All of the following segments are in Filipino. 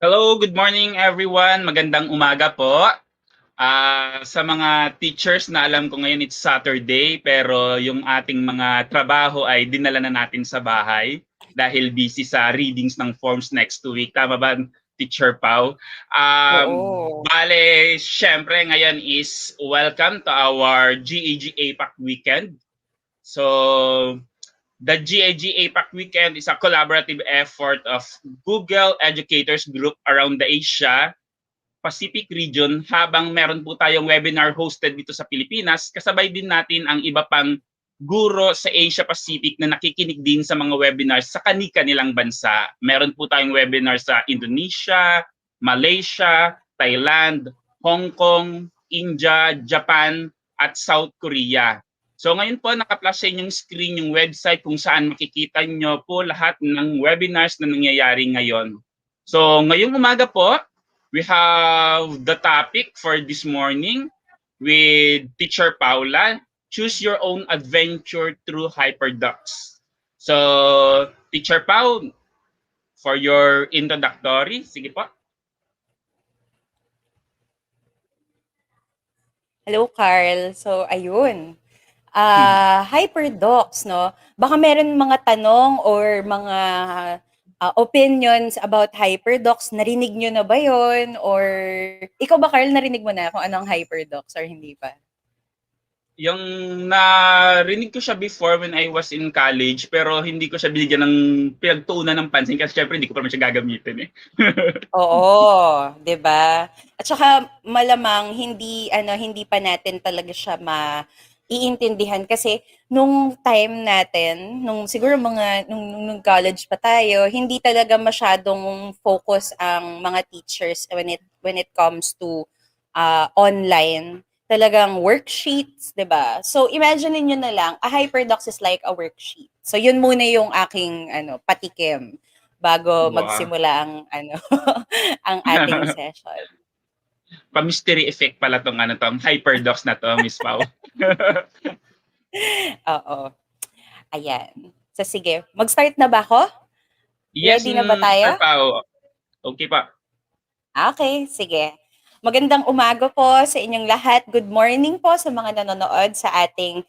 Hello, good morning everyone. Magandang umaga po. Sa mga teachers na alam ko ngayon it's Saturday pero yung ating mga trabaho ay dinala na natin sa bahay dahil busy sa readings ng forms next week. Tama ba, Teacher Pau? Oo. Syempre ngayon is welcome to our GAG APAC weekend. So, the GAG APAC Weekend is a collaborative effort of Google Educators Group around the Asia Pacific region habang meron po tayong webinar hosted dito sa Pilipinas, kasabay din natin ang iba pang guro sa Asia Pacific na nakikinig din sa mga webinars sa kani-kanilang bansa. Meron po tayong webinar sa Indonesia, Malaysia, Thailand, Hong Kong, India, Japan, at South Korea. So ngayon po naka-flash sa inyong screen yung website kung saan makikita nyo po lahat ng webinars na nangyayari ngayon. So ngayong umaga po, we have the topic for this morning with Teacher Paola. Choose your own adventure through Hyperdocs. So, Teacher Pau, for your introductory, sige po. Hello, Carl. So, ayun. Hyperdocs, no? Baka meron mga tanong or mga opinions about Hyperdocs. Narinig nyo na ba yon? Or ikaw ba, Carl, narinig mo na kung anong Hyperdocs or hindi pa? Yung narinig ko siya before when I was in college pero hindi ko siya binigyan ng pinagtuunan ng pansin kasi syempre hindi ko pa naman siya gagamitin eh. Oo, 'di ba? At saka malamang hindi pa natin talaga siya maiintindihan kasi nung time natin, nung siguro nung college pa tayo, hindi talaga masyadong focus ang mga teachers when it comes to online. Talagang worksheets, 'di ba? So imagine niyo na lang, a hyperdocs is like a worksheet. So yun muna yung aking patikim bago Wow. magsimula ang ang ating session. Pa-mystery effect pala tong Hyperdocs na to, Miss Pau. Oo. Ayan. So sige, mag-start na ba ako? Yes, Ready na ba Sir tayo? Pau. Okay pa. Okay, sige. Magandang umaga po sa inyong lahat. Good morning po sa mga nanonood sa ating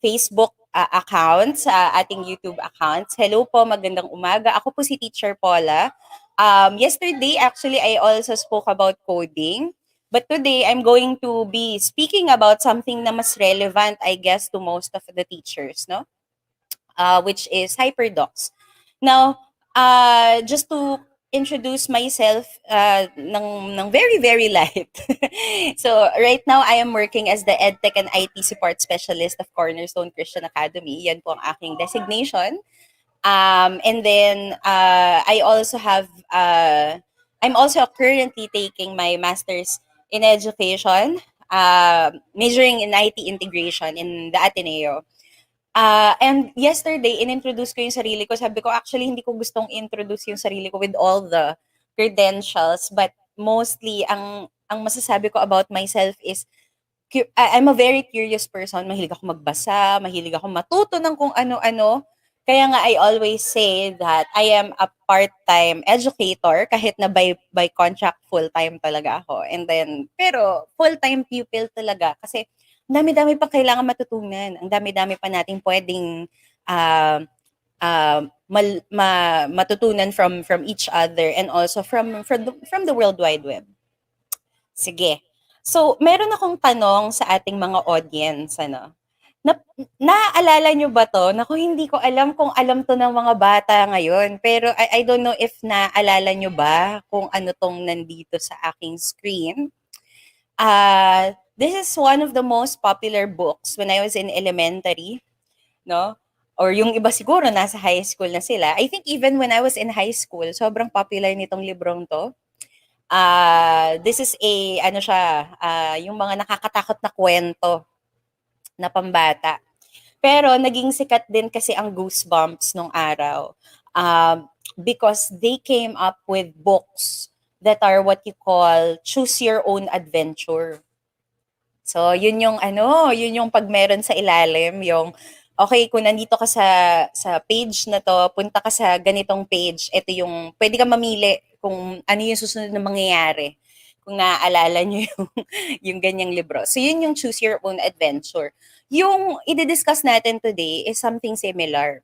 Facebook account, sa ating YouTube accounts. Hello po, magandang umaga. Ako po si Teacher Paula. Yesterday, actually, I also spoke about coding. But today, I'm going to be speaking about something na mas relevant, I guess, to most of the teachers, no? Which is Hyperdocs. Now, just to introduce myself ng very, very light. So, right now, I am working as the EdTech and IT Support Specialist of Cornerstone Christian Academy. Yan po ang aking designation. And then, I'm also currently taking my master's in education, majoring in IT integration in the Ateneo. And yesterday, inintroduce ko yung sarili ko. Sabi ko, actually, hindi ko gustong introduce yung sarili ko with all the credentials. But mostly, ang masasabi ko about myself is, I'm a very curious person. Mahilig ako magbasa, mahilig ako matuto ng kung ano-ano. Kaya nga, I always say that I am a part-time educator kahit na by contract full-time talaga ako. And then, pero full-time pupil talaga kasi ang dami-dami pa kailangan matutunan. Ang dami-dami pa nating pwedeng uh, matutunan from each other and also from the World Wide Web. Sige. So, meron akong tanong sa ating mga audience, ano. Na, naaalala nyo ba to? Naku, hindi ko alam kung alam to ng mga bata ngayon. Pero I don't know if naaalala nyo ba kung ano tong nandito sa aking screen. This is one of the most popular books when I was in elementary, no? Or yung iba siguro nasa high school na sila. I think even when I was in high school, sobrang popular nitong librong to. This is yung mga nakakatakot na kwento na pambata. Pero naging sikat din kasi ang Goosebumps nung araw. Because they came up with books that are what you call choose your own adventure. So, yun yung pag meron sa ilalim, yung, okay, kung nandito ka sa page na to, punta ka sa ganitong page, ito yung, pwede ka mamili kung ano yung susunod na mangyayari. Kung naaalala nyo yung ganyang libro. So, yun yung Choose Your Own Adventure. Yung i-discuss natin today is something similar.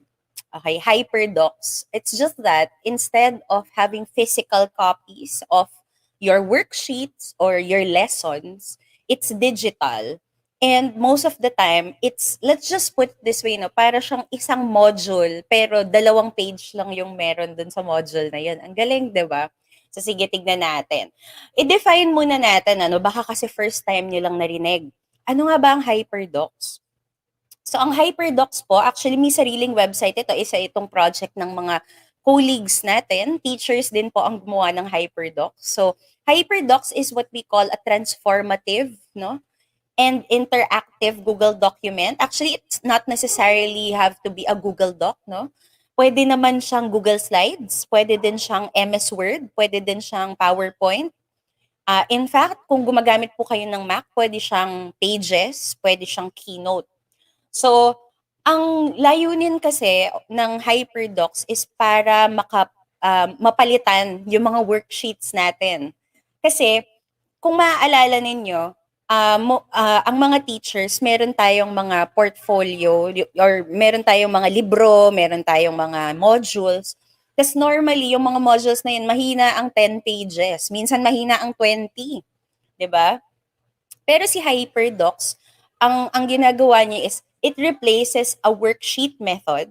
Okay, Hyperdocs. It's just that instead of having physical copies of your worksheets or your lessons, it's digital. And most of the time, it's, let's just put it this way, no, para siyang isang module, pero 2 page lang yung meron dun sa module na yun. Ang galing, di ba? So, sige, tignan natin. I-define muna natin, ano, baka kasi first time nyo lang narinig. Ano nga ba ang Hyperdocs? So, ang Hyperdocs po, actually may sariling website ito. Isa itong project ng mga colleagues natin. Teachers din po ang gumawa ng Hyperdocs. So, Hyperdocs is what we call a transformative, no, and interactive Google document. Actually, it's not necessarily have to be a Google Doc, no? Pwede naman siyang Google Slides, pwede din siyang MS Word, pwede din siyang PowerPoint. In fact, kung gumagamit po kayo ng Mac, pwede siyang Pages, pwede siyang Keynote. So, ang layunin kasi ng Hyperdocs is para mapalitan yung mga worksheets natin. Kasi, kung maaalala ninyo, ang mga teachers, meron tayong mga portfolio or meron tayong mga libro, meron tayong mga modules. Tapos normally, yung mga modules na yun, mahina ang 10 pages. Minsan mahina ang 20. 'Di ba? Pero si Hyperdocs, ang ginagawa niya is, it replaces a worksheet method,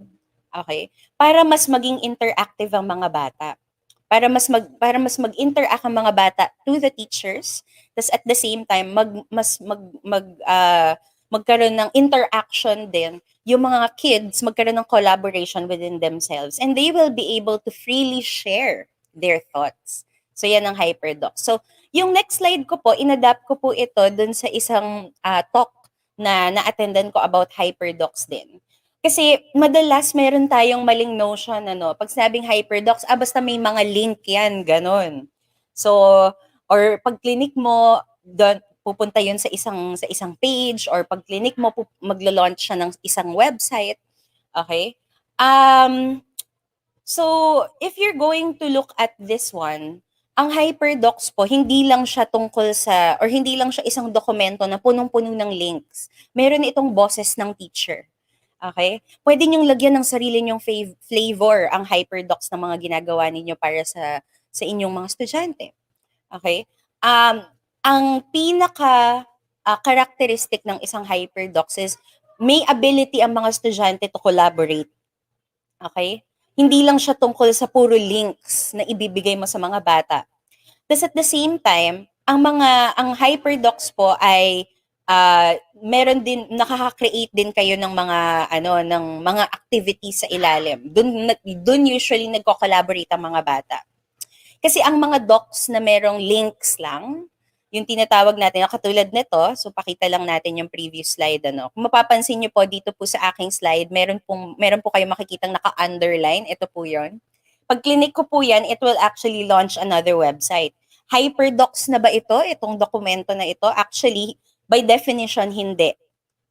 okay, para mas maging interactive ang mga bata. Para mas mag-interact ang mga bata to the teachers, tas at the same time magkaroon ng interaction din yung mga kids, magkaroon ng collaboration within themselves, and they will be able to freely share their thoughts. So yan ang Hyperdoc. So yung next slide ko po, inadapt ko po ito dun sa isang talk na na-attendan ko about Hyperdocs din. Kasi madalas meron tayong maling notion, ano, pag sinabing Hyperdocs, basta may mga link yan, ganon. So, or pag clinic mo, pupunta yun sa isang page, or pag clinic mo, maglo-launch siya ng isang website. Okay? So, if you're going to look at this one, ang Hyperdocs po, hindi lang siya tungkol sa, or hindi lang siya isang dokumento na punong-puno ng links. Meron itong boses ng teacher. Okay? Pwede niyong lagyan ng sarili niyong flavor ang Hyperdocs na mga ginagawa ninyo para sa inyong mga estudyante. Okay? Ang pinaka characteristic ng isang Hyperdocs is may ability ang mga estudyante to collaborate. Okay? Hindi lang siya tungkol sa puro links na ibibigay mo sa mga bata. Tapos at the same time, ang Hyperdocs po ay meron din, nakaka-create din kayo ng mga activities sa ilalim. Doon usually nagko-collaborate ang mga bata. Kasi ang mga docs na merong links lang, yung tinatawag natin, katulad nito, so pakita lang natin yung previous slide, ano. Kung mapapansin niyo po dito po sa aking slide, meron po kayong makikitang naka-underline, ito po 'yon. Pag clinic ko po 'yan, it will actually launch another website. Hyperdocs na ba ito, itong dokumento na ito? Actually, by definition, hindi.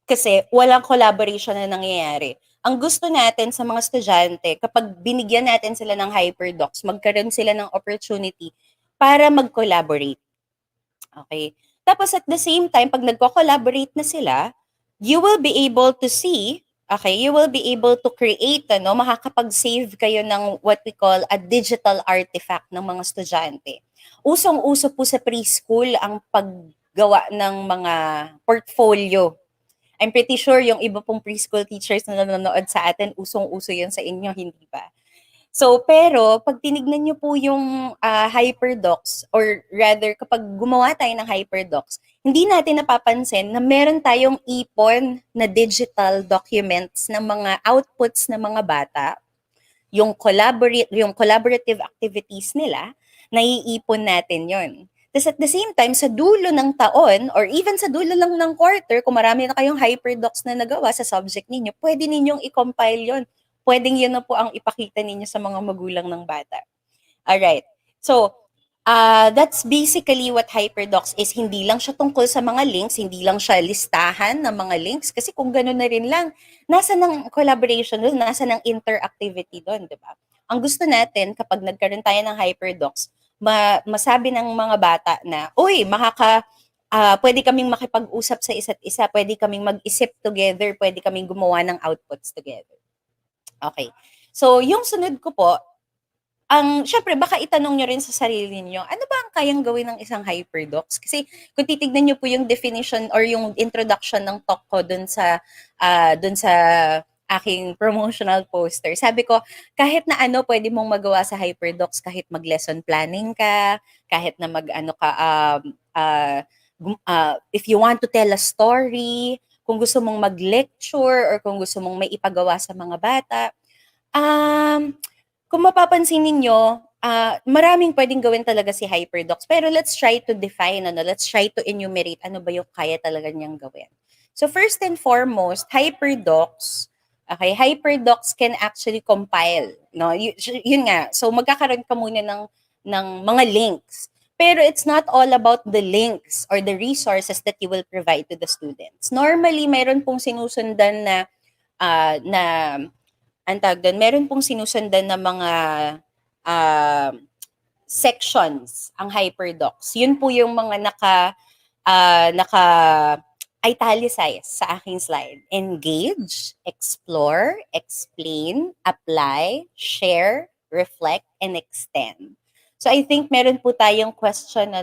Kasi walang collaboration na nangyayari. Ang gusto natin sa mga estudyante, kapag binigyan natin sila ng Hyperdocs, magkaroon sila ng opportunity para mag-collaborate. Okay? Tapos at the same time, pag nagko-collaborate na sila, you will be able to see, okay, you will be able to create, makakapag-save kayo ng what we call a digital artifact ng mga estudyante. Usong-uso po sa preschool ang paggawa ng mga portfolio. I'm pretty sure yung iba pong preschool teachers na nanonood sa atin, usong-uso yun sa inyo, hindi ba? So, pero pag tinignan niyo po yung Hyperdocs, or rather kapag gumawa tayo ng Hyperdocs, hindi natin napapansin na meron tayong ipon na digital documents ng mga outputs ng mga bata, yung collaborative activities nila, naiipon natin yon. Tapos at the same time, sa dulo ng taon, or even sa dulo lang ng quarter, kung marami na kayong Hyperdocs na nagawa sa subject ninyo, pwede ninyong i-compile yon. Pwedeng yun na po ang ipakita ninyo sa mga magulang ng bata. Alright. So, that's basically what Hyperdocs is. Hindi lang siya tungkol sa mga links, hindi lang siya listahan ng mga links. Kasi kung gano'n na rin lang, nasa ng collaboration doon, nasa ng interactivity doon, di ba? Ang gusto natin, kapag nagkaroon tayo ng Hyperdocs, masabi ng mga bata na, uy, pwede kaming makipag-usap sa isa't isa, pwede kaming mag-isip together, pwede kaming gumawa ng outputs together. Okay. So, yung sunod ko po, syempre baka itanong nyo rin sa sarili niyo, ano ba ang kayang gawin ng isang hyperdocs? Kasi kung titignan niyo po yung definition or yung introduction ng talk ko dun sa aking promotional poster. Sabi ko, kahit na ano pwede mong magawa sa hyperdocs, kahit mag-lesson planning ka, kahit na mag-ano ka, if you want to tell a story, kung gusto mong mag-lecture or kung gusto mong may ipagawa sa mga bata, kung mapapansin ninyo, maraming pwedeng gawin talaga si Hyperdocs. Pero let's try to define, let's try to enumerate ano ba yung kaya talaga niyang gawin. So first and foremost, Hyperdocs can actually compile, no? Yun nga. So magkakaroon ka muna ng mga links. Pero it's not all about the links or the resources that you will provide to the students. Normally, meron pong sinusundan na ang tawag doon, meron pong sinusundan na mga uh, sections ang Hyperdocs. Yun po yung mga naka italicize sa aking slide. Engage, explore, explain, apply, share, reflect, and extend. So I think meron po tayong question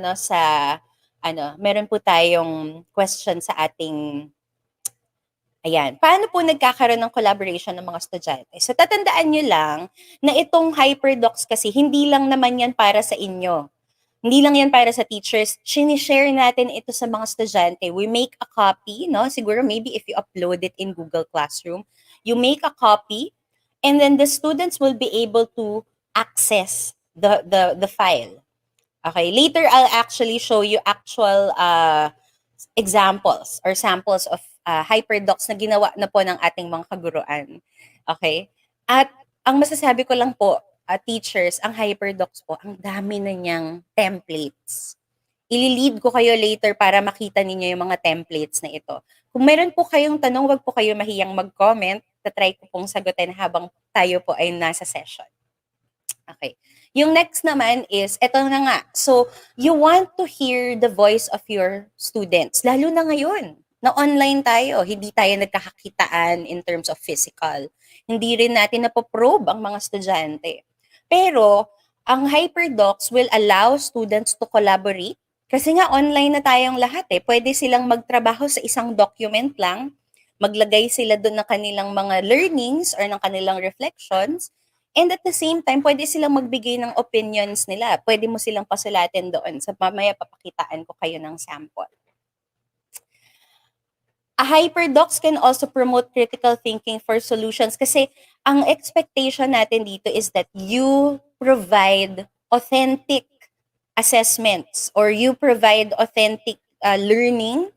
meron po tayong question sa ating. Ayan. Paano po nagkakaroon ng collaboration ng mga estudyante? So, tatandaan nyo lang na itong Hyperdocs kasi hindi lang naman yan para sa inyo. Hindi lang yan para sa teachers. Sinishare natin ito sa mga estudyante. We make a copy, no? Siguro maybe if you upload it in Google Classroom, you make a copy and then the students will be able to access the file. Okay, later I'll actually show you actual examples or samples of hyperdocs na ginawa na po ng ating mga kaguruan. Okay? At ang masasabi ko lang po, teachers, ang hyperdocs po, ang dami na niyang templates. Ililid ko kayo later para makita ninyo yung mga templates na ito. Kung meron po kayong tanong, wag po kayo mahiyang mag-comment. Tatry ko pong sagutin habang tayo po ay nasa session. Okay. Yung next naman is, eto na nga. So, you want to hear the voice of your students. Lalo na ngayon, na online tayo. Hindi tayo nagkakakitaan in terms of physical. Hindi rin natin napoprobe ang mga estudyante. Pero, ang Hyperdocs will allow students to collaborate. Kasi nga, online na tayong lahat eh. Pwede silang magtrabaho sa isang document lang. Maglagay sila doon ng kanilang mga learnings or ng kanilang reflections. And at the same time, pwede silang magbigay ng opinions nila. Pwede mo silang pasulatin doon. Sa mamaya papakitaan ko kayo ng sample. A Hyperdocs can also promote critical thinking for solutions kasi ang expectation natin dito is that you provide authentic assessments or you provide authentic learning,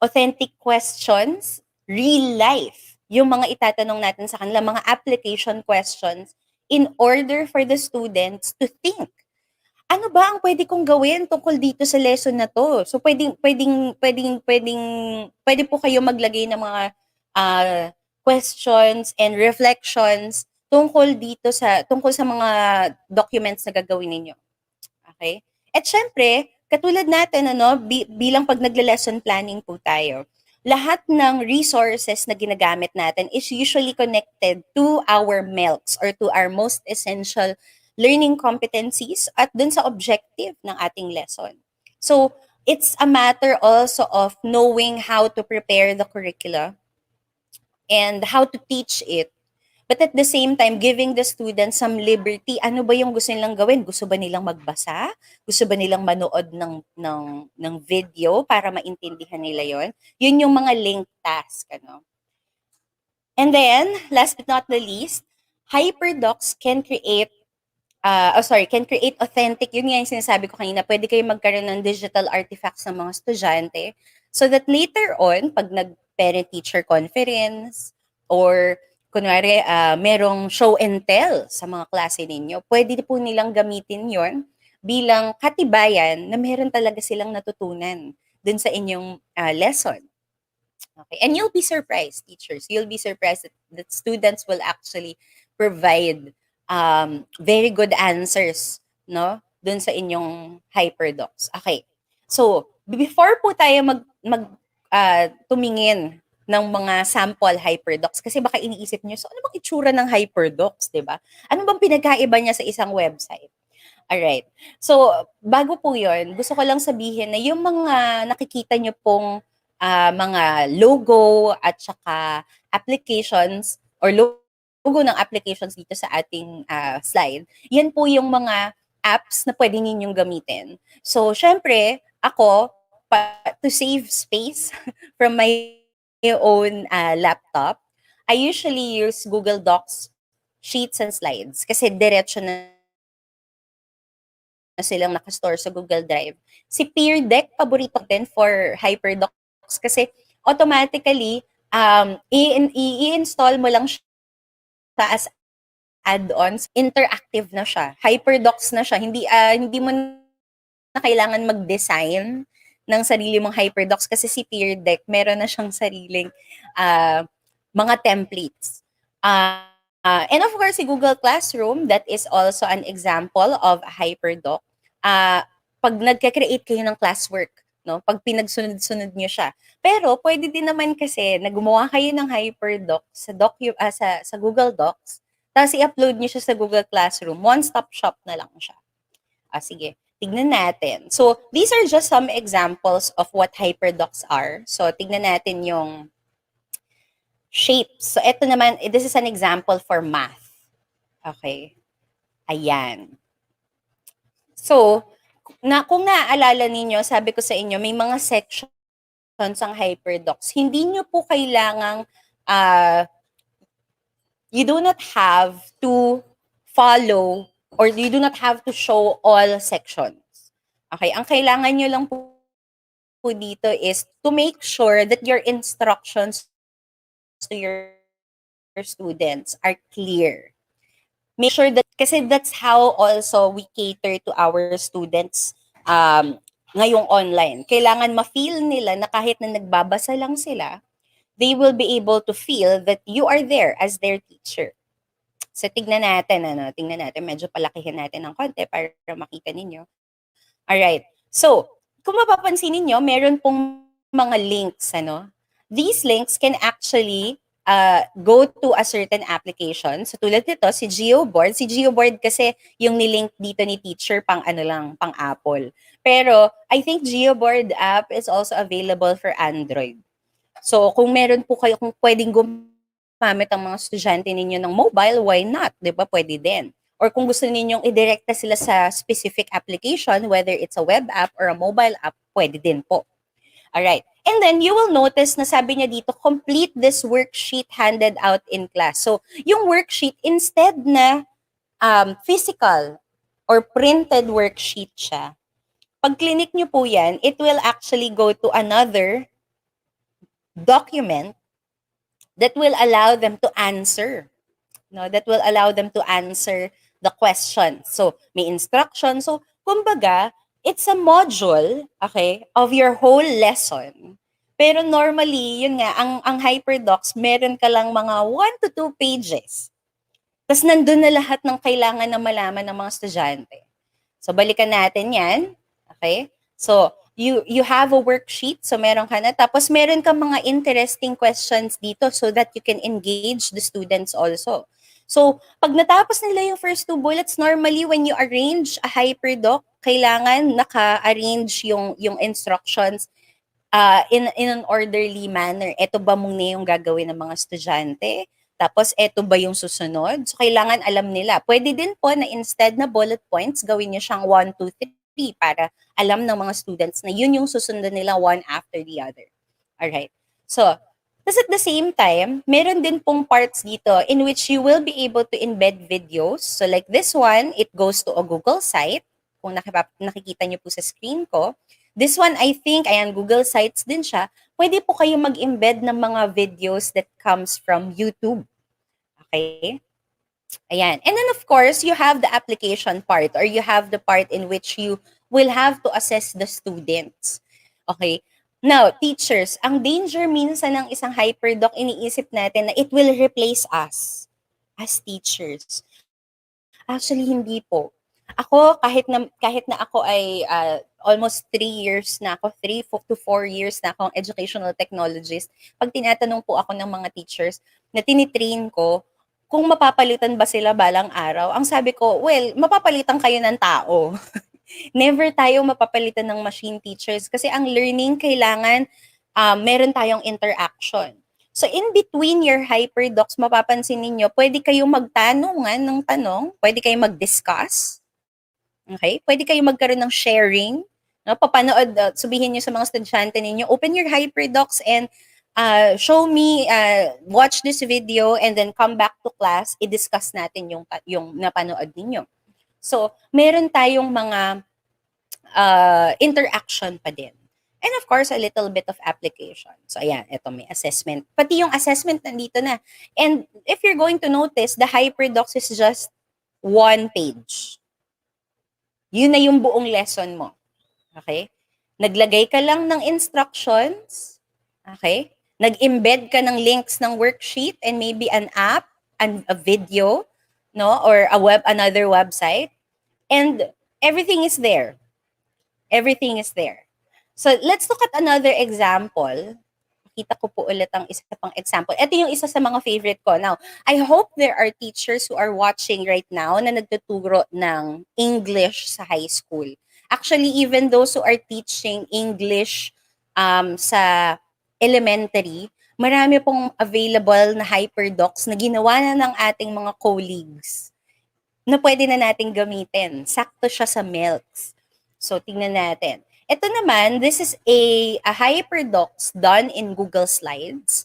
authentic questions, real life. Yung mga itatanong natin sa kanila, mga application questions in order for the students to think. Ano ba ang pwede kong gawin tungkol dito sa lesson na to? So pwede po kayo maglagay ng mga questions and reflections tungkol sa mga documents na gagawin ninyo. Okay? At syempre, katulad natin bilang pag nagle-lesson planning po tayo, lahat ng resources na ginagamit natin is usually connected to our MELCs or to our most essential learning competencies at dun sa objective ng ating lesson. So, it's a matter also of knowing how to prepare the curricula and how to teach it. But at the same time, giving the students some liberty. Ano ba yung gusto nilang gawin? Gusto ba nilang magbasa? Gusto ba nilang manood ng video para maintindihan nila yon? Yun yung mga linked task. And then, last but not the least, Hyperdocs can create authentic, yun nga yung sinasabi ko kanina, pwede kayo magkaroon ng digital artifacts ng mga estudyante so that later on, pag nag-parent-teacher conference or kunwari, merong show and tell sa mga klase ninyo, pwede po nilang gamitin yon bilang katibayan na meron talaga silang natutunan dun sa inyong lesson. Okay. And you'll be surprised, teachers. You'll be surprised that students will actually provide very good answers, no? dun sa inyong Hyperdocs. Okay. So, before po tayo tumingin ng mga sample Hyperdocs, kasi baka iniisip niyo, so ano bang itsura ng Hyperdocs, 'di ba? Ano bang pinagkaiba niya sa isang website? Alright. So, bago po 'yon, gusto ko lang sabihin na yung mga nakikita niyo pong mga logo at saka applications or logo ng applications dito sa ating slide, yan po yung mga apps na pwede ninyong gamitin. So, syempre, ako, to save space from my own laptop, I usually use Google Docs, Sheets, and Slides kasi diretso na silang nakastore sa Google Drive. Si Peer Deck, paborito ko din for Hyperdocs kasi automatically, i-install mo lang siya as add-ons, interactive na siya. Hyperdocs na siya. Hindi mo na kailangan mag-design ng sarili mong Hyperdocs kasi si Peer Deck, meron na siyang sariling mga templates. And of course, si Google Classroom, that is also an example of a Hyperdoc. Pag nagka-create kayo ng classwork, no? Pag pinagsunod-sunod niyo siya. Pero pwede din naman kasi na gumawa kayo ng Hyperdoc sa Google Docs, tapos i-upload niyo siya sa Google Classroom. One-stop shop na lang siya. Sige, tignan natin. So, these are just some examples of what Hyperdocs are. So, tignan natin yung shapes. So, ito naman, this is an example for math. Okay. Ayan. So, kung naaalala ninyo, sabi ko sa inyo, may mga sections ang Hyperdocs. Hindi nyo po kailangang, you do not have to follow or you do not have to show all sections. Okay, ang kailangan nyo lang po dito is to make sure that your instructions to your students are clear. Make sure that, kasi that's how also we cater to our students ngayong online. Kailangan ma-feel nila na kahit na nagbabasa lang sila, they will be able to feel that you are there as their teacher. So, tingnan natin, medyo palakihin natin ng konti para makita ninyo. Alright. So, kung mapapansin ninyo, meron pong mga links, These links can actually go to a certain application. So, tulad nito, si GeoBoard. Si GeoBoard kasi yung nilink dito ni teacher pang pang Apple. Pero, I think GeoBoard app is also available for Android. So, kung meron po kayo, kung pwedeng gumamit ang mga estudyante ninyo ng mobile, why not? Di ba? Pwede din. Or kung gusto ninyong i-directa sila sa specific application, whether it's a web app or a mobile app, pwede din po. Alright. And then, you will notice na sabi niya dito, complete this worksheet handed out in class. So, yung worksheet, instead na physical or printed worksheet siya, pag clinic nyo po yan, it will actually go to another document that will allow them to answer. That will allow them to answer the question. So, may instruction. So, kumbaga, it's a module, okay, of your whole lesson. Pero normally, yun nga, ang Hyperdocs, meron ka lang mga 1 to 2 pages. Tapos nandun na lahat ng kailangan na malaman ng mga estudyante. So, balikan natin yan. Okay? So, you have a worksheet, so meron ka na. Tapos meron ka mga interesting questions dito so that you can engage the students also. So, pag natapos nila yung first 2 bullets, normally when you arrange a Hyperdoc, kailangan naka-arrange yung instructions in an orderly manner. Ito ba muna yung gagawin ng mga estudyante? Tapos, ito ba yung susunod? So, kailangan alam nila. Pwede din po na instead na bullet points, gawin nyo siyang 1, 2, 3 para alam ng mga students na yun yung susundan nila one after the other. Alright. So, tapos at the same time, meron din pong parts dito in which you will be able to embed videos. So like this one, it goes to a Google site. Kung nakikita niyo po sa screen ko. This one, I think, ayan, Google Sites din siya. Pwede po kayo mag-embed ng mga videos that comes from YouTube. Okay? Ayan. And then, of course, you have the application part or you have the part in which you will have to assess the students. Okay? Now, teachers, ang danger minsan ng isang Hyperdoc, iniisip natin na it will replace us as teachers. Actually, hindi po. Ako, kahit na ako ay almost 3 years na ako, 3 to 4 years na akong educational technologist, pag tinatanong po ako ng mga teachers na tinitrain ko, kung mapapalitan ba sila balang araw, ang sabi ko, well, mapapalitan kayo ng tao. Never tayo mapapalitan ng machine teachers kasi ang learning kailangan meron tayong interaction. So in between your hyperdocs, mapapansin ninyo, pwede kayong magtanungan ng tanong, pwede kayong mag-discuss, okay? Pwede kayong magkaroon ng sharing, no? Papanood, sabihin niyo sa mga estudyante ninyo, open your hyperdocs and show me, watch this video and then come back to class, i-discuss natin yung napanood ninyo. So, meron tayong mga interaction pa din. And of course, a little bit of application. So, ayan, ito may assessment. Pati yung assessment nandito na. And if you're going to notice, the Hyperdocs is just 1 page. Yun na yung buong lesson mo. Okay? Naglagay ka lang ng instructions. Okay? Nag-embed ka ng links ng worksheet and maybe an app and a video, no? Or another website. And everything is there. Everything is there. So, let's look at another example. Kita ko po ulit ang isa pang example. Ito yung isa sa mga favorite ko. Now, I hope there are teachers who are watching right now na nagtuturo ng English sa high school. Actually, even those who are teaching English sa elementary, marami pong available na hyperdocs na ginawa na ng ating mga colleagues na pwede na nating gamitin. Sakto siya sa MELCs. So, tingnan natin. Ito naman, this is a hyperdocs done in Google Slides.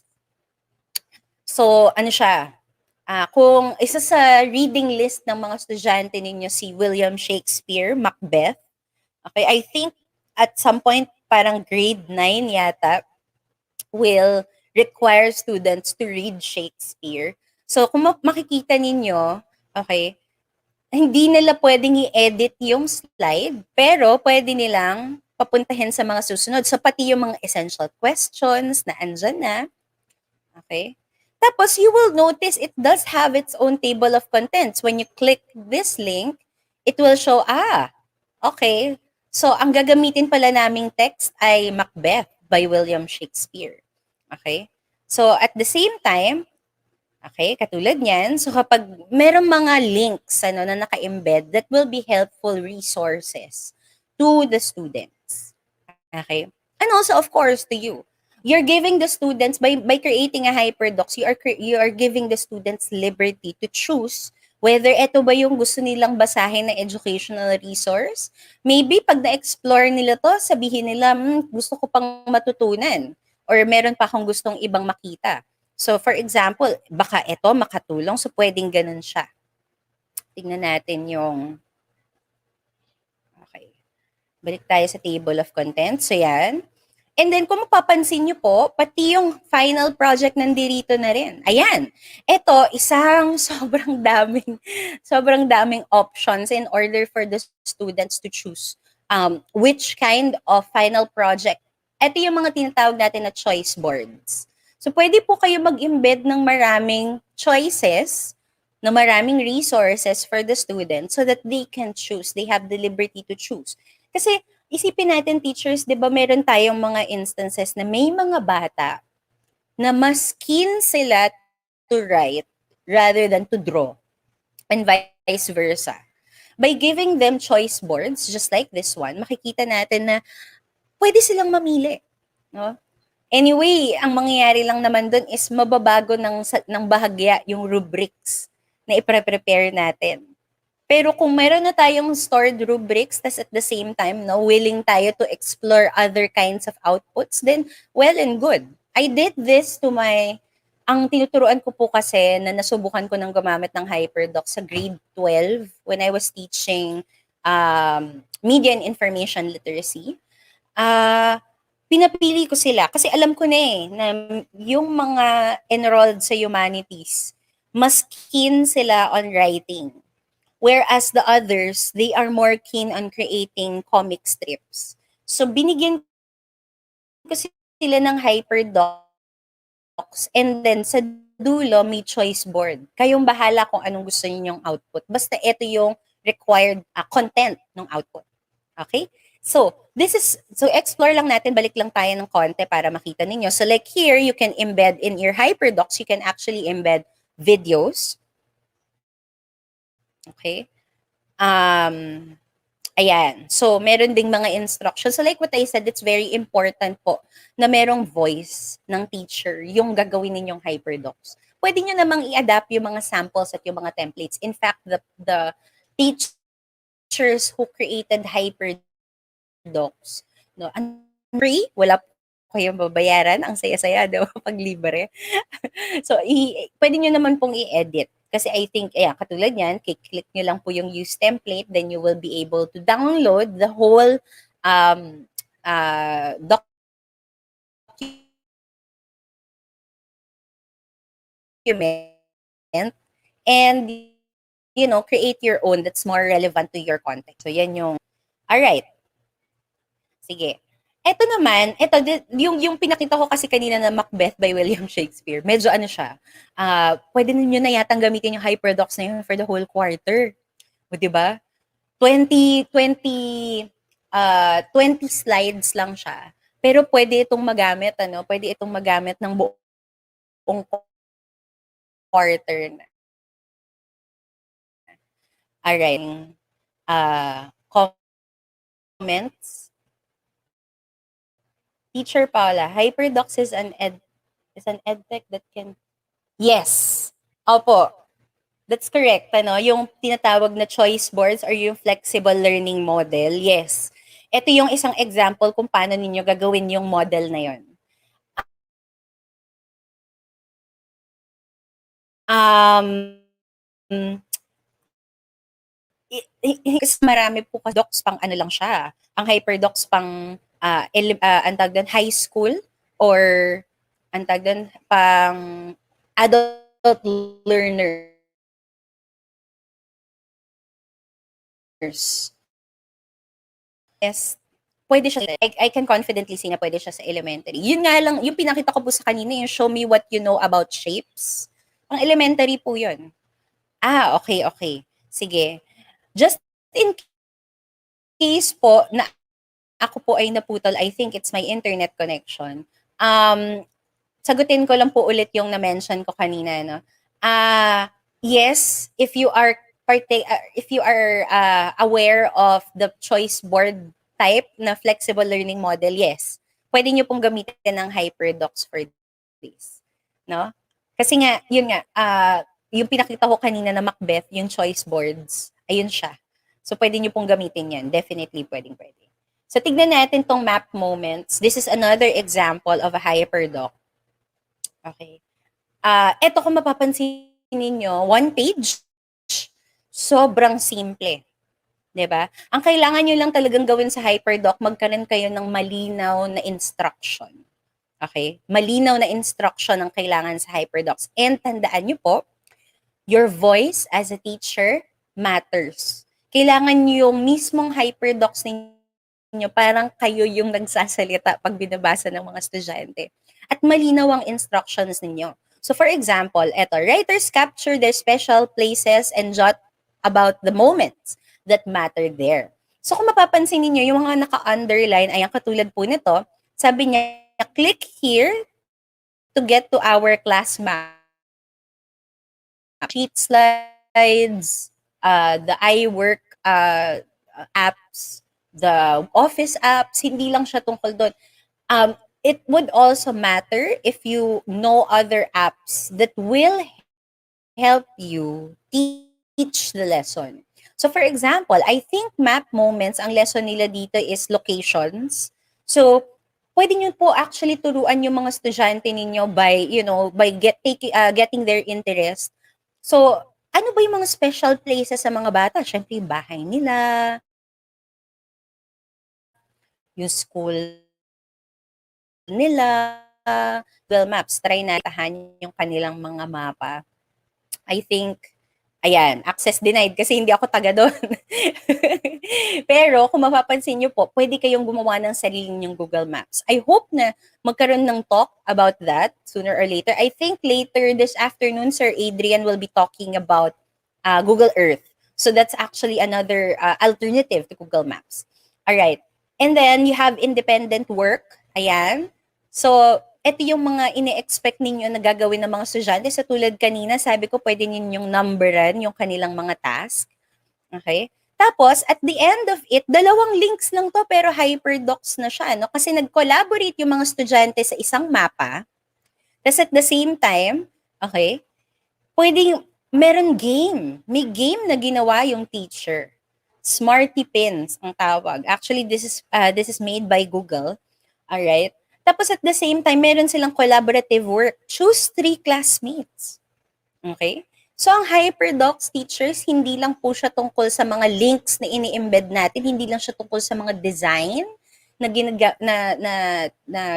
So, ano siya? Kung isa sa reading list ng mga estudyante ninyo si William Shakespeare, Macbeth, okay, I think at some point, parang grade 9 yata, will require students to read Shakespeare. So, kung makikita ninyo, okay, hindi nila pwedeng i-edit yung slide, pero pwede nilang papuntahin sa mga susunod. So, pati yung mga essential questions na andyan na. Okay? Tapos, you will notice it does have its own table of contents. When you click this link, it will show, okay. So, ang gagamitin pala naming text ay Macbeth by William Shakespeare. Okay? So, at the same time, okay, katulad niyan. So kapag merong mga links na naka-embed, that will be helpful resources to the students. Okay? And also, of course, to you. You're giving the students, by creating a hyperdocs, you are giving the students liberty to choose whether ito ba yung gusto nilang basahin na educational resource. Maybe pag na-explore nila to, sabihin nila, gusto ko pang matutunan. Or meron pa akong gustong ibang makita. So, for example, baka ito makatulong. So, pwedeng ganun siya. Tingnan natin yung... Okay. Balik tayo sa table of contents. So, yan. And then, kung mapapansin nyo po, pati yung final project nandito na rin. Ayan. Ito, isang sobrang daming options in order for the students to choose which kind of final project. Ito yung mga tinatawag natin na choice boards. So, pwede po kayo mag-embed ng maraming choices, na maraming resources for the students so that they can choose. They have the liberty to choose. Kasi, isipin natin, teachers, di ba meron tayong mga instances na may mga bata na mas keen sila to write rather than to draw, and vice versa. By giving them choice boards, just like this one, makikita natin na pwede silang mamili. No? Anyway, ang mangyayari lang naman dun is mababago ng bahagya yung rubrics na i-prepare natin. Pero kung meron na tayong stored rubrics, tas at the same time, willing tayo to explore other kinds of outputs, then well and good. I did this ang tinuturuan ko po kasi na nasubukan ko ng gumamit ng Hyperdocs sa grade 12 when I was teaching media and information literacy. Pinapili ko sila kasi alam ko na na yung mga enrolled sa humanities, mas keen sila on writing. Whereas the others, they are more keen on creating comic strips. So binigyan ko sila ng Hyperdocs and then sa dulo may choice board. Kayong bahala kung anong gusto ninyong output. Basta ito yung required content ng output. Okay? So, so explore lang natin, balik lang tayo ng konti para makita ninyo. So like here, you can embed in your Hyperdocs, you can actually embed videos. Okay? Ayan. So, meron ding mga instructions. So, like what I said, it's very important po na merong voice ng teacher yung gagawin ninyong Hyperdocs. Pwede nyo namang i-adapt yung mga samples at yung mga templates. In fact, the teachers who created Hyperdocs, no, free, wala po kayong babayaran. Ang saya-saya daw pag libre. So, pwede nyo naman pong i-edit. Kasi I think, katulad yan, click nyo lang po yung use template, then you will be able to download the whole document and, create your own that's more relevant to your context. So, yan yung, alright. Sige. Ito naman, yung pinakita ko kasi kanina na Macbeth by William Shakespeare, medyo ano siya, pwede ninyo na yatang gamitin yung Hyperdocs na yun for the whole quarter. O, diba? 20 slides lang siya. Pero pwede itong magamit, pwede itong magamit ng buong quarter na. Alright. Comments. Teacher Paola, Hyperdocs is an edtech that can... Yes. Opo. That's correct. Yung tinatawag na choice boards or yung flexible learning model. Yes. Ito yung isang example kung paano ninyo gagawin yung model na yun. Marami po kasi docs pang ano lang siya. Ang Hyperdocs pang antag doon high school or antag doon pang adult learners. Yes, pwede siya. I can confidently say na pwede siya sa elementary. Yun nga lang, yung pinakita ko po sa kanina, yung show me what you know about shapes. Ang elementary po yun. Okay. Sige. Just in case po na ako po ay naputol, I think it's my internet connection. Sagutin ko lang po ulit yung na-mention ko kanina, no? Yes, if you are aware of the choice board type na flexible learning model, yes. Pwede nyo pong gamitin ng Hyperdocs for this. No? Kasi nga, yun nga, yung pinakita ko kanina na Macbeth, yung choice boards, ayun siya. So, pwede nyo pong gamitin yan. Definitely, pwede. So, tignan natin tong map moments. This is another example of a Hyperdoc. Okay. Ito kung mapapansin ninyo, one page, sobrang simple. 'Di ba? Ang kailangan nyo lang talagang gawin sa Hyperdoc, magkaroon kayo ng malinaw na instruction. Okay? Malinaw na instruction ang kailangan sa Hyperdocs. And tandaan nyo po, your voice as a teacher matters. Kailangan yung mismong Hyperdocs ninyo, parang kayo yung nagsasalita pag binabasa ng mga estudyante. At malinaw ang instructions ninyo. So for example, writers capture their special places and jot about the moments that matter there. So kung mapapansin niyo yung mga naka-underline, ayan katulad po nito, sabi niya, click here to get to our class map. Sheet slides, the iWork apps, the office apps, hindi lang siya tungkol doon. It would also matter if you know other apps that will help you teach the lesson. So for example, I think map moments, ang lesson nila dito is locations. So pwede nyo po actually turuan yung mga estudyante ninyo by getting their interest. So ano ba yung mga special places sa mga bata? Syempre yung bahay nila, yung school nila, Google Maps, try na tahan yung kanilang mga mapa. I think, access denied kasi hindi ako taga doon. Pero kung mapapansin nyo po, pwede kayong gumawa ng sarili nyong Google Maps. I hope na magkaroon ng talk about that sooner or later. I think later this afternoon, Sir Adrian will be talking about Google Earth. So that's actually another alternative to Google Maps. All right. And then you have independent work. Ayan. So, ito yung mga ine-expect ninyo na gagawin ng mga estudyante. Sa tulad kanina, sabi ko pwede ninyong numberan yung kanilang mga task. Okay? Tapos, at the end of it, dalawang links lang to pero Hyperdocs na siya. No? Kasi nag-collaborate yung mga estudyante sa isang mapa. Tapos at the same time, okay, pwedeng meron game. May game na ginawa yung teacher. Smarty Pins ang tawag. Actually, this is made by Google. All right? Tapos at the same time, meron silang collaborative work. Choose 3 classmates. Okay? So, ang Hyperdocs teachers, hindi lang po siya tungkol sa mga links na ini-embed natin, hindi lang siya tungkol sa mga design na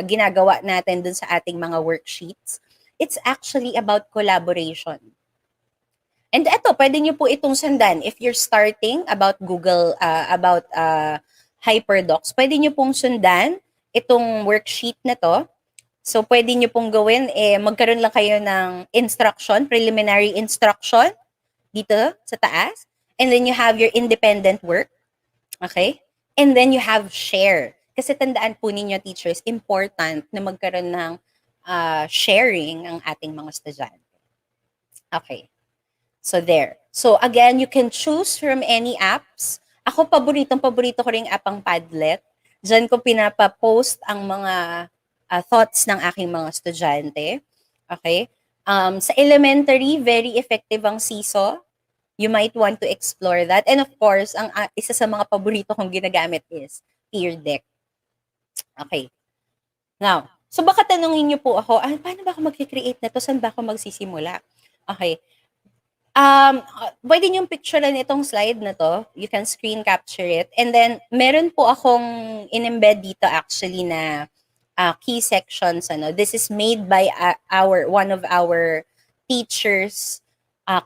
ginagawa natin dun sa ating mga worksheets. It's actually about collaboration. And eto, pwede nyo po itong sundan. If you're starting about Google, about Hyperdocs, pwede nyo pong sundan itong worksheet na to. So, pwede nyo pong gawin, magkaroon lang kayo ng instruction, preliminary instruction, dito sa taas. And then you have your independent work. Okay? And then you have share. Kasi tandaan po ninyo, teachers, important na magkaroon ng sharing ang ating mga estudyante. Okay. So, there. So, again, you can choose from any apps. Ako, paborito ko rin app ang Padlet. Diyan ko pinapapost ang mga thoughts ng aking mga estudyante. Okay? Sa elementary, very effective ang Seesaw. You might want to explore that. And of course, ang isa sa mga paborito kong ginagamit is Peer Deck. Okay. Now, so baka tanungin niyo po ako, paano ba ako mag-create na to? Saan ba ako magsisimula? Okay. Pwede niyong picturean itong slide na to. You can screen capture it. And then, meron po akong in-embed dito actually na key sections. This is made by one of our teachers,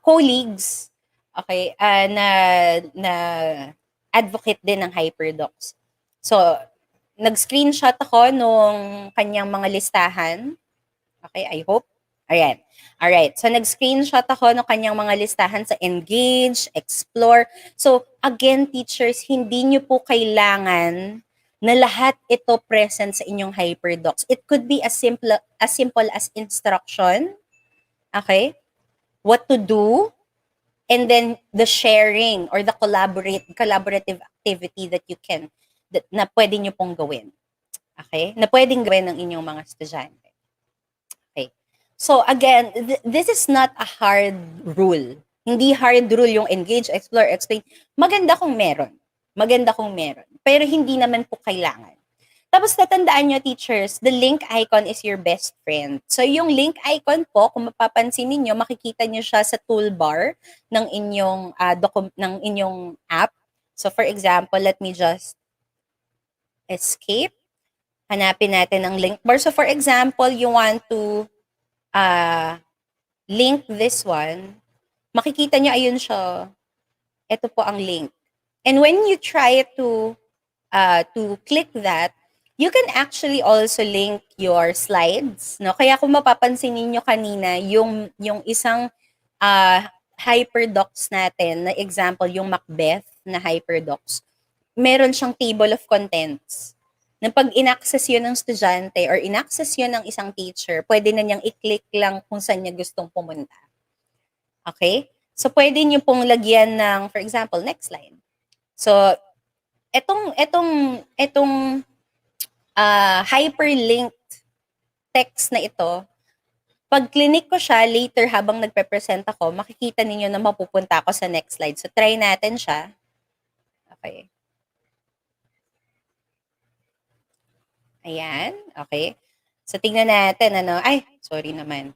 colleagues, okay, na advocate din ng Hyperdocs. So, nag-screenshot ako nung kanyang mga listahan. Okay, I hope. Ayan. Alright. So, nag-screenshot ako ng kanyang mga listahan sa Engage, Explore. So, again, teachers, hindi nyo po kailangan na lahat ito present sa inyong Hyperdocs. It could be as simple as instruction. Okay? What to do. And then, the sharing or the collaborative activity that you can, na pwede nyo pong gawin. Okay? Na pwedeng gawin ng inyong mga estudyante. So again, this is not a hard rule. Hindi hard rule yung engage, explore, explain. Maganda kung meron. Pero hindi naman po kailangan. Tapos tatandaan nyo, teachers, the link icon is your best friend. So yung link icon po, kung mapapansin niyo, makikita nyo siya sa toolbar ng inyong app. So for example, let me just escape. Hanapin natin ang link bar. So for example, you want to link this one, makikita nyo, ayun siya. Ito po ang link. And when you try to click that, you can actually also link your slides. No? Kaya kung mapapansin niyo kanina, yung isang Hyperdocs natin, na example, yung Macbeth na Hyperdocs, meron siyang table of contents. Na pag in-access yun ng estudyante or in-access yun ng isang teacher, pwede na niyang i-click lang kung saan niya gustong pumunta. Okay? So, pwede niyo pong lagyan ng, for example, next slide. So, etong hyperlinked text na ito, pag clinic ko siya, later habang nagpe-present ako, makikita ninyo na mapupunta ako sa next slide. So, try natin siya. Okay. Ayan, okay. So, tingnan natin, Ay, sorry naman.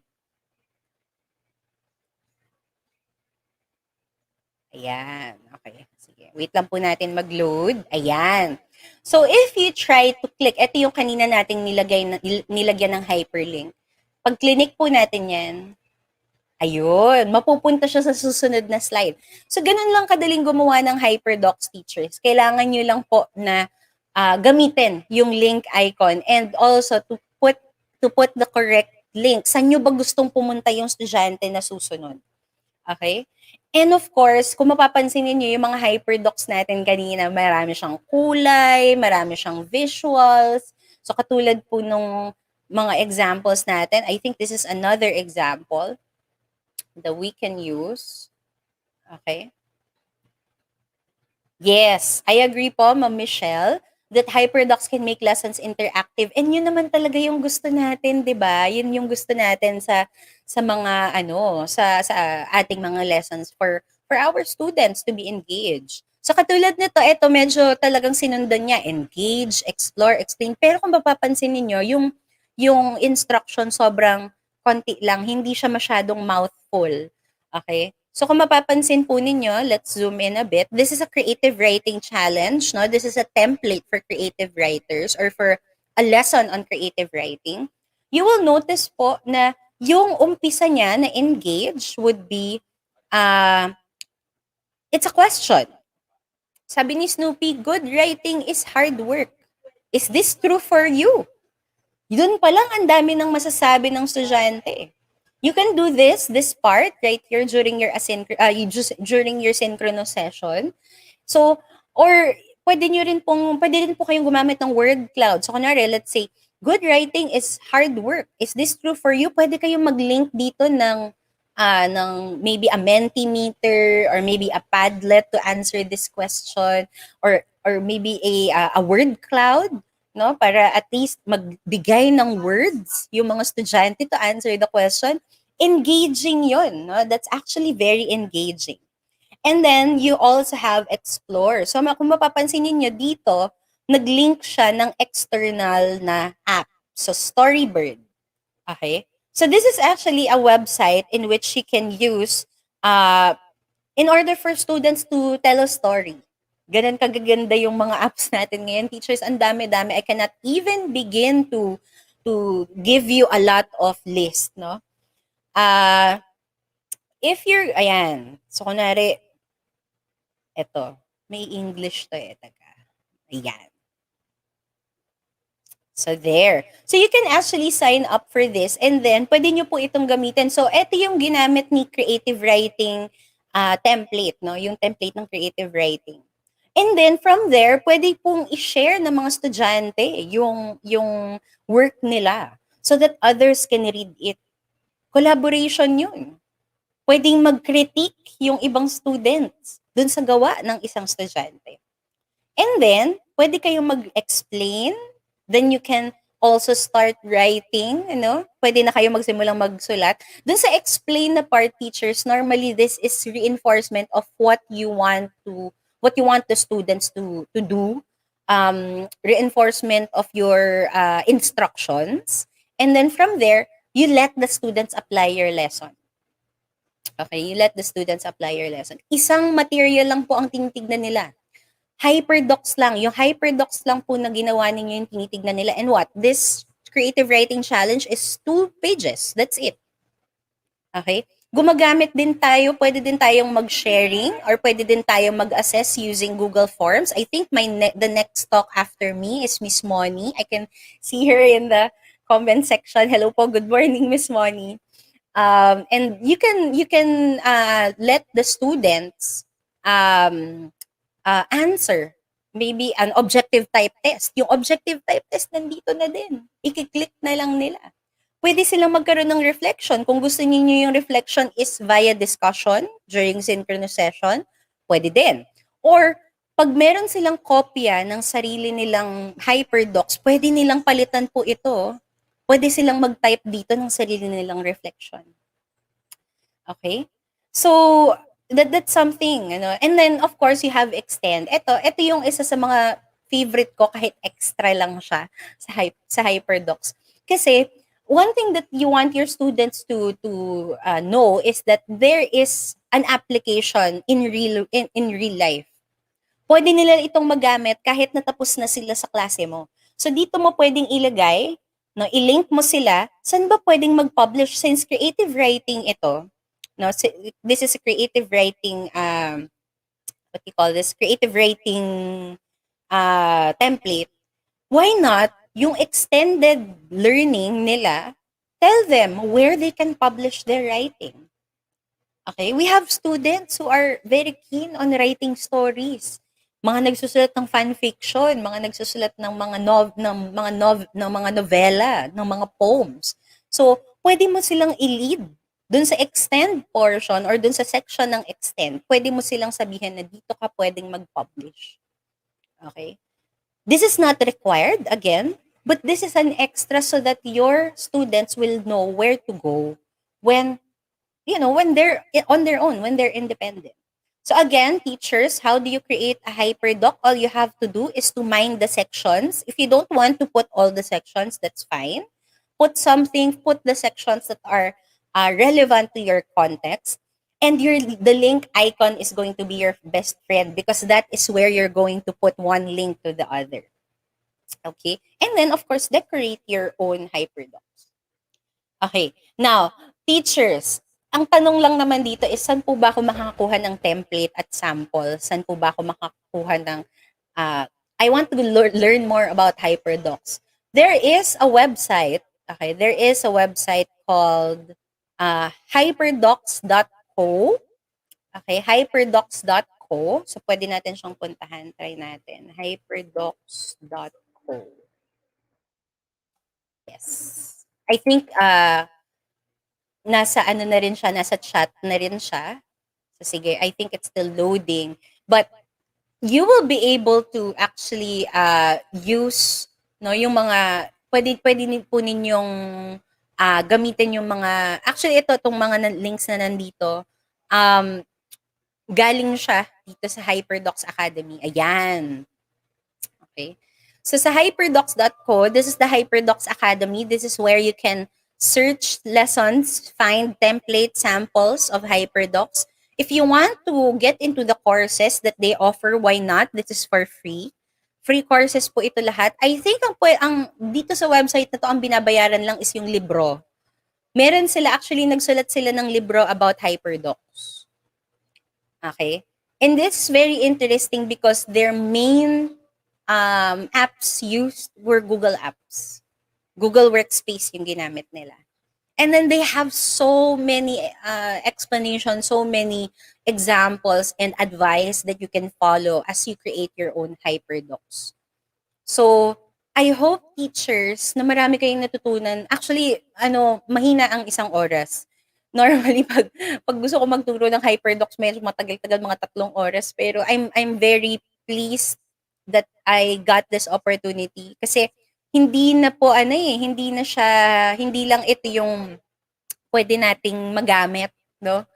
Ayan, okay. Sige, wait lang po natin mag-load. Ayan. So, if you try to click, ito yung kanina nating nilagyan ng hyperlink. Pag clinic po natin yan, ayun, mapupunta siya sa susunod na slide. So, ganun lang kadaling gumawa ng Hyperdocs, teachers. Kailangan nyo lang po na gamitin yung link icon and also to put the correct link. Saan nyo ba gustong pumunta yung estudyante na susunod? Okay? And of course, kung mapapansin niyo yung mga hyperdocs natin kanina, marami siyang kulay, marami siyang visuals. So katulad po nung mga examples natin, I think this is another example that we can use. Okay? Yes, I agree po, Ma'am Michelle, that Hyperdocs can make lessons interactive. And yun naman talaga yung gusto natin, 'di ba? Yun yung gusto natin sa mga sa ating mga lessons for our students to be engaged. So katulad nito, ito medyo talagang sinundan niya, engage, explore, explain. Pero kung mapapansin niyo, yung instruction sobrang konti lang, hindi siya masyadong mouthful. Okay? So kung mapapansin po ninyo, let's zoom in a bit. This is a creative writing challenge, no? This is a template for creative writers or for a lesson on creative writing. You will notice po na yung umpisa niya na engage would be, it's a question. Sabi ni Snoopy, good writing is hard work. Is this true for you? Doon pa lang ang dami ng masasabi ng estudyante. You can do this part right here during your during your synchronous session. So, or pwede rin po kayong gumamit ng word cloud. So, kunwari, let's say, good writing is hard work. Is this true for you? Pwede kayong mag-link dito ng maybe a Mentimeter or maybe a Padlet to answer this question, or maybe a word cloud, no, para at least magbigay ng words yung mga estudyante to answer the question. Engaging yon, no? That's actually very engaging. And then you also have explore. So kung mapapansin niyo dito, nag-link siya ng external na app. So Storybird. Okay? So this is actually a website in which you can use in order for students to tell a story. Ganun kagaganda yung mga apps natin ngayon. Teachers, ang dami-dami. I cannot even begin to give you a lot of list, no? If you're, ayan. So, kunwari, eto. May English to eh. Taga. Ayan. So, there. So, you can actually sign up for this and then, pwede nyo po itong gamitin. So, ito yung ginamit ni creative writing template, no? Yung template ng creative writing. And then, from there, pwede pong i-share ng mga estudyante yung work nila so that others can read it. Collaboration yun. Pwedeng mag-critique yung ibang students dun sa gawa ng isang estudyante. And then, pwede kayong mag-explain. Then you can also start writing, Pwede na kayo magsimulang magsulat. Dun sa explain na part, teachers, normally this is reinforcement of what you want the students to do. Reinforcement of your instructions. And then from there, you let the students apply your lesson. Okay, you let the students apply your lesson. Isang material lang po ang tinitignan nila. Hyperdocs lang. Yung Hyperdocs lang po na ginawa ninyo yung tinitignan nila. And what? This creative writing challenge is 2 pages. That's it. Okay? Gumagamit din tayo, pwede din tayong mag-sharing or pwede din tayong mag-assess using Google Forms. I think the next talk after me is Miss Moni. I can see her in the comment section. Hello po, good morning, Miss Moni. And you can let the students answer maybe an objective type test. Yung objective type test nandito na din. I-click na lang nila. Pwede silang magkaroon ng reflection. Kung gusto niyo yung reflection is via discussion during synchronous session, pwede din. Or pag meron silang kopya ng sarili nilang Hyperdocs, pwede nilang palitan po ito. Pwede silang mag-type dito ng sarili nilang reflection. Okay? So, that's something, And then, of course, you have extend. Ito yung isa sa mga favorite ko kahit extra lang siya sa Hyperdocs. Kasi, one thing that you want your students to know is that there is an application in real life. Pwede nila itong magamit kahit natapos na sila sa klase mo. So, dito mo pwedeng ilagay, i-link mo sila, saan ba pwedeng mag-publish since creative writing ito, this is a creative writing, what you call this, creative writing template. Why not, yung extended learning nila, tell them where they can publish their writing. Okay? We have students who are very keen on writing stories. Mga nagsusulat ng fan fiction, mga nagsusulat ng ng mga novela, ng mga poems. So, pwede mo silang i-lead dun sa extend portion or dun sa section ng extend. Pwede mo silang sabihin na dito ka pwedeng mag-publish. Okay? This is not required, again, but this is an extra so that your students will know where to go when, when they're on their own, when they're independent. So again, teachers, how do you create a hyperdoc? All you have to do is to mind the sections. If you don't want to put all the sections, that's fine. Put the sections that are relevant to your context. And the link icon is going to be your best friend because that is where you're going to put one link to the other. Okay? And then, of course, decorate your own hyperdocs. Okay. Now, teachers, ang tanong lang naman dito is saan po ba ako makakakuha ng template at sample? Saan po ba ako makakakuha ng I want to learn more about Hyperdocs. There is a website. Okay, there is a website called hyperdocs.co. Okay, hyperdocs.co. So pwede natin siyang puntahan. Try natin. Hyperdocs.co. Yes. I think nasa ano na rin siya, nasa chat na rin siya. So sige, I think it's still loading. But you will be able to actually use yung mga pwede po ninyong gamitin yung mga actually itong mga links na nandito galing siya dito sa Hyperdocs Academy. Ayan. Okay. So sa hyperdocs.co, this is the Hyperdocs Academy. This is where you can search lessons, find template samples of Hyperdocs. If you want to get into the courses that they offer, why not? This is for free. Free courses po ito lahat. I think ang dito sa website na to, ang binabayaran lang is yung libro. Meron sila, actually nagsulat sila ng libro about Hyperdocs. Okay? And this is very interesting because their main apps used were Google Apps. Google Workspace yung ginamit nila. And then they have so many explanations, so many examples and advice that you can follow as you create your own Hyperdocs. So, I hope teachers na marami kayong natutunan. Actually, mahina ang isang oras. Normally, pag gusto ko magturo ng Hyperdocs, medyo matagal-tagal, mga 3 oras. Pero I'm very pleased that I got this opportunity. Kasi, hindi na po hindi lang ito yung pwede nating magamit, no?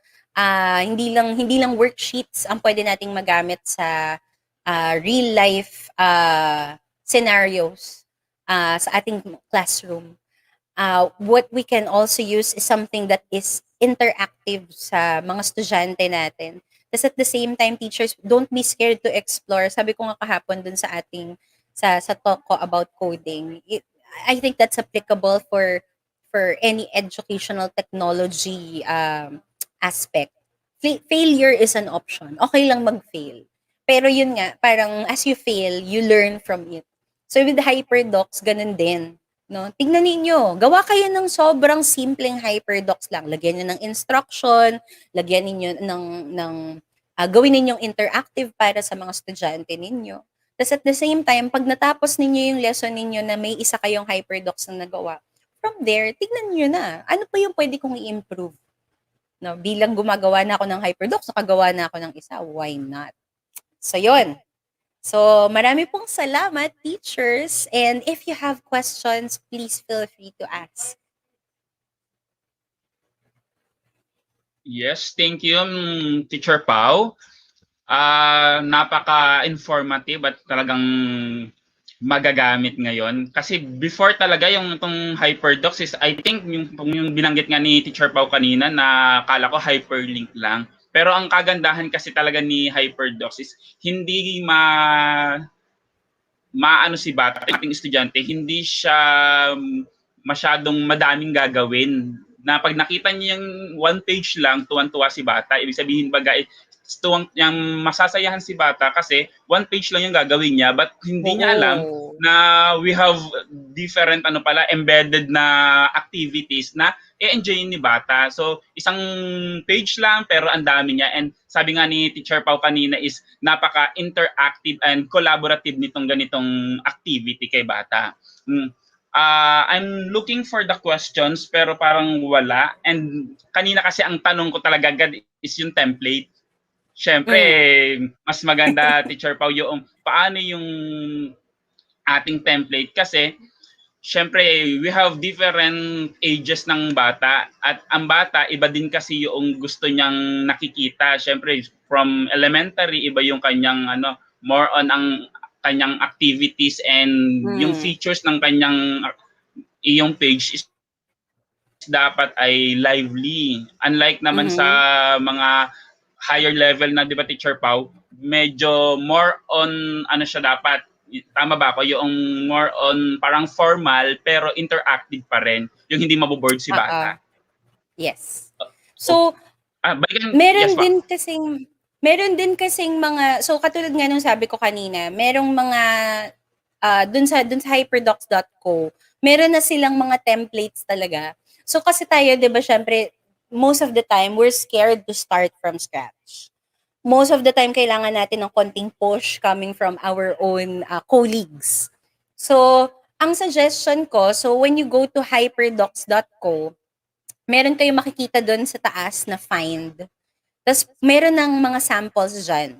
Hindi lang worksheets ang pwede nating magamit sa real life scenarios sa ating classroom. What we can also use is something that is interactive sa mga estudyante natin. Tapos at the same time, teachers, don't be scared to explore. Sabi ko nga kahapon dun sa talk ko about coding. I think that's applicable for any educational technology aspect. Failure is an option. Okay lang mag-fail. Pero yun nga, parang as you fail, you learn from it. So with Hyperdocs, ganun din. No? Tingnan ninyo, gawa kayo ng sobrang simpleng Hyperdocs lang. Lagyan niyo ng instruction, lagyan niyo gawin ninyong interactive para sa mga estudyante ninyo. Tapos at the same time, pag natapos ninyo yung lesson ninyo na may isa kayong Hyperdocs na nagawa, from there, tignan niyo na, ano pa yung pwede kong i-improve? No, bilang gumagawa na ako ng Hyperdocs, nakagawa na ako ng isa, why not? So, yun. So, marami pong salamat, teachers. And if you have questions, please feel free to ask. Yes, thank you, Teacher Pau. Napaka-informative at talagang magagamit ngayon. Kasi before talaga itong Hyperdocs is I think yung binanggit nga ni Teacher Pau kanina na akala ko hyperlink lang. Pero ang kagandahan kasi talaga ni Hyperdocs is hindi maano si bata, ating estudyante, hindi siya masyadong madaming gagawin. Na pag nakita niya yung one page lang, tuwan-tuwa si bata. Ibig sabihin baga, yung masasayahan si bata kasi one page lang yung gagawin niya but hindi niya alam na we have different embedded na activities na i-enjoy ni bata. So isang page lang pero ang dami niya, and sabi nga ni Teacher Pau kanina is napaka-interactive and collaborative nitong ganitong activity kay bata. I'm looking for the questions pero parang wala, and kanina kasi ang tanong ko talaga agad is yung template. Siyempre, mas maganda, Teacher Pau, yung paano yung ating template kasi syempre we have different ages ng bata, at ang bata iba din kasi yung gusto niyang nakikita. Syempre from elementary iba yung kanyang more on ang kanyang activities, and yung features ng kanyang iyong page is dapat ay lively. Unlike naman sa mga higher level na, di ba, Teacher Pau, medyo more on siya dapat, tama ba ako, yung more on parang formal pero interactive pa rin, yung hindi maboboard si bata. Yes. So, meron din kasing mga, so katulad nga nung sabi ko kanina, merong mga dun sa hyperdocs.co, meron na silang mga templates talaga. So kasi tayo, 'di ba, syempre most of the time we're scared to start from scratch. Most of the time kailangan natin ng konting push coming from our own colleagues. So, ang suggestion ko, so when you go to hyperdocs.co, meron kayong makikita doon sa taas na find. Tapos meron ng mga samples dyan.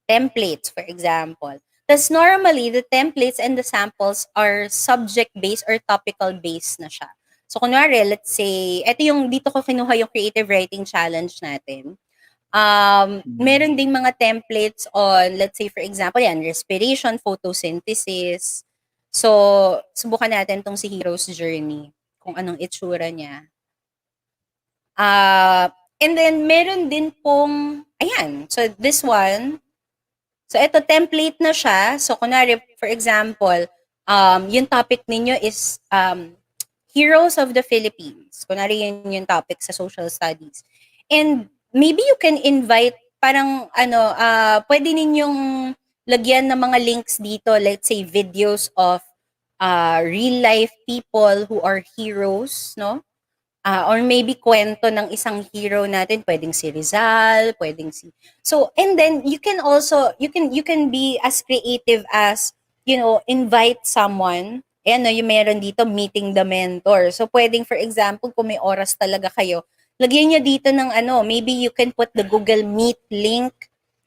Templates, for example. Tapos normally, the templates and the samples are subject-based or topical-based na siya. So kunwari, let's say, ito yung, dito ko kinuha yung creative writing challenge natin. Meron ding mga templates on, let's say, for example, yan, respiration, photosynthesis. So, subukan natin tong si Hero's Journey, kung anong itsura niya. And then, meron din pong, ayan, so this one, so ito, template na siya. So, kunwari, for example, yung topic ninyo is Heroes of the Philippines. Kunwari, yun yung topic sa social studies. And maybe you can invite, parang, pwede ninyong lagyan ng mga links dito, let's say, videos of real-life people who are heroes, no? Or maybe kwento ng isang hero natin, pwedeng si Rizal, pwedeng si... So, and then you can also, you can be as creative as, invite someone. Ayan, yung meron dito, meeting the mentor. So, pwedeng, for example, kung may oras talaga kayo, lagyan niya dito ng maybe you can put the Google Meet link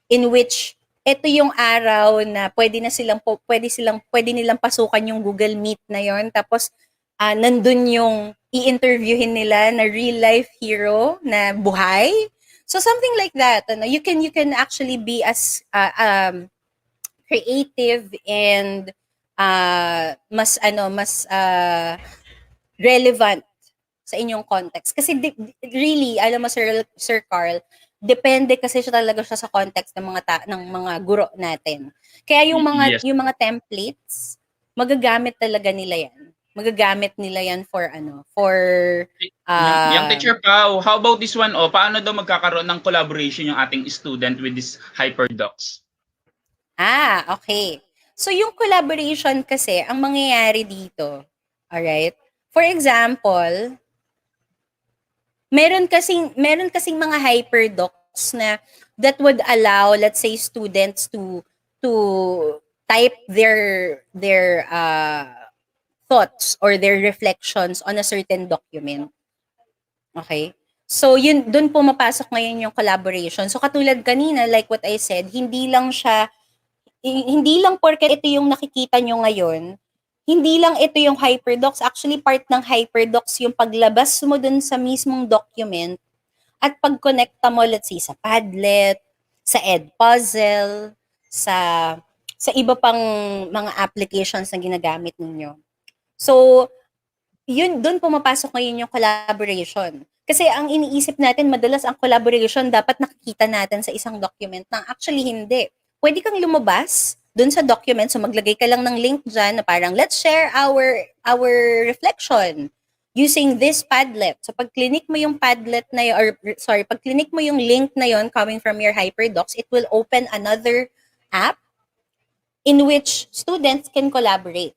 in which ito yung araw na pwede nilang pasukan yung Google Meet na yon. Tapos, nandun yung i-interviewin nila na real life hero na buhay. So something like that. You can actually be as creative and mas relevant sa inyong context. Kasi really, alam mo, Sir Carl, depende kasi siya talaga sa context ng mga guro natin. Kaya yung mga templates, magagamit talaga nila yan. Magagamit nila yan for yung Teacher Pau, how about this one? Paano daw magkakaroon ng collaboration yung ating student with this Hyperdocs? Okay. So yung collaboration kasi, ang mangyayari dito, alright? For example, meron kasing mga Hyperdocs na that would allow, let's say, students to type their thoughts or their reflections on a certain document. Okay? So, dun pumapasok ngayon yung collaboration. So, katulad kanina, like what I said, hindi lang porket ito yung nakikita nyo ngayon, hindi lang ito yung Hyperdocs. Actually, part ng Hyperdocs yung paglabas mo dun sa mismong document at pag-connecta mo, let's say, sa Padlet, sa Edpuzzle, sa iba pang mga applications na ginagamit ninyo. So, doon pumapasok ngayon yung collaboration. Kasi ang iniisip natin, madalas ang collaboration dapat nakikita natin sa isang document na actually hindi. Pwede kang lumabas doon sa document, so maglagay ka lang ng link dyan na parang, let's share our reflection using this Padlet. So pag clinic mo yung Padlet na yun, pag clinic mo yung link na yun coming from your Hyperdocs, it will open another app in which students can collaborate.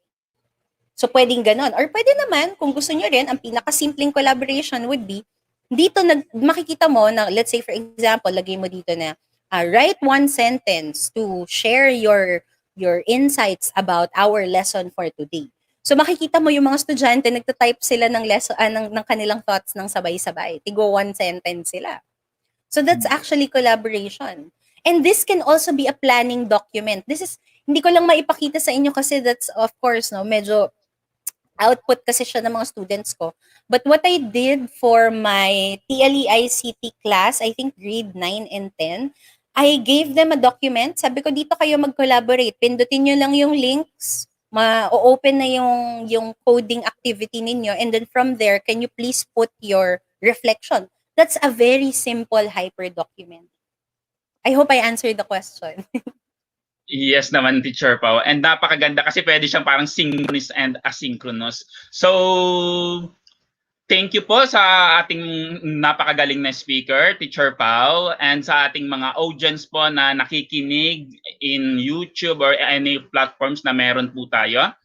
So, pwedeng ganon. Or pwede naman, kung gusto nyo rin, ang pinakasimpleng collaboration would be, dito makikita mo na, let's say for example, lagay mo dito na, write one sentence to share your insights about our lesson for today. So makikita mo yung mga estudyante, nagta-type sila ng lesson, ng kanilang thoughts ng sabay-sabay. Tigo one sentence sila. So that's actually collaboration. And this can also be a planning document. This is, hindi ko lang maipakita sa inyo kasi that's, of course, no, medyo output kasi siya ng mga students ko. But what I did for my TLEICT class, I think grade 9 and 10, I gave them a document. Sabi ko, dito kayo mag-collaborate. Pindutin nyo lang yung links, ma-open na yung coding activity ninyo, and then from there, can you please put your reflection? That's a very simple hyper document. I hope I answered the question. Yes naman, Teacher Pao. And napakaganda kasi pwede siyang parang synchronous and asynchronous. So, thank you po sa ating napakagaling na speaker, Teacher Pao, and sa ating mga audience po na nakikinig in YouTube or any platforms na meron po tayo.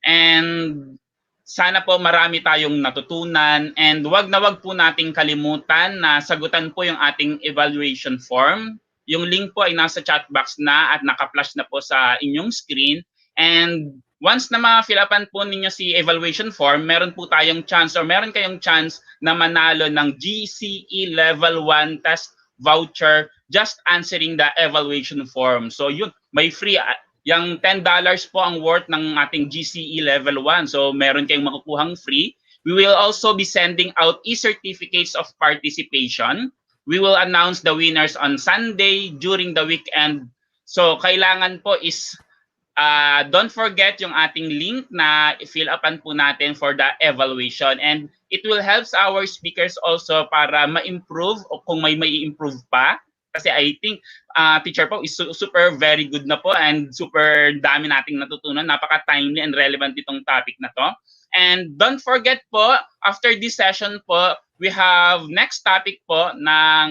And sana po marami tayong natutunan, and wag na wag po nating kalimutan na sagutan po yung ating evaluation form. Yung link po ay nasa chat box na at naka-flash na po sa inyong screen. And once na ma-fill upan po ninyo si evaluation form, meron po tayong chance or meron kayong chance na manalo ng GCE Level 1 test voucher just answering the evaluation form. So yun, may free, yung $10 po ang worth ng ating GCE Level 1. So meron kayong makukuhang free. We will also be sending out e-certificates of participation. We will announce the winners on Sunday during the weekend. So kailangan po is don't forget yung ating link na i-fill upan po natin for the evaluation, and it will help our speakers also para ma-improve o kung may improve pa. Kasi I think Teacher Pao is super very good na po and super dami nating natutunan. Napaka-timely and relevant itong topic na to. And don't forget po, after this session po, we have next topic po ng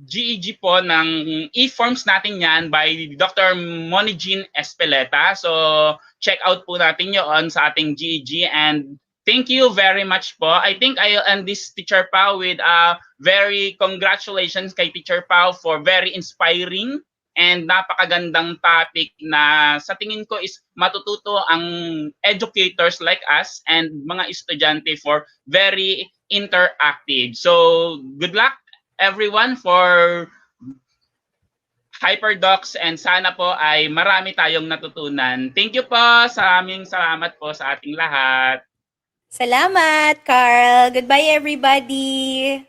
GEG po ng e-forms natin yan by Dr. Monigin Espeleta. So, check out po natin yun sa ating GEG, and thank you very much po. I think I'll end this, Teacher Pao, with a very congratulations kay Teacher Pao for very inspiring and napakagandang topic na sa tingin ko is matututo ang educators like us and mga estudyante for very interactive. So, good luck everyone for Hyperdocs, and sana po ay marami tayong natutunan. Thank you po, salamat po sa ating lahat. Salamat, Carl. Goodbye, everybody.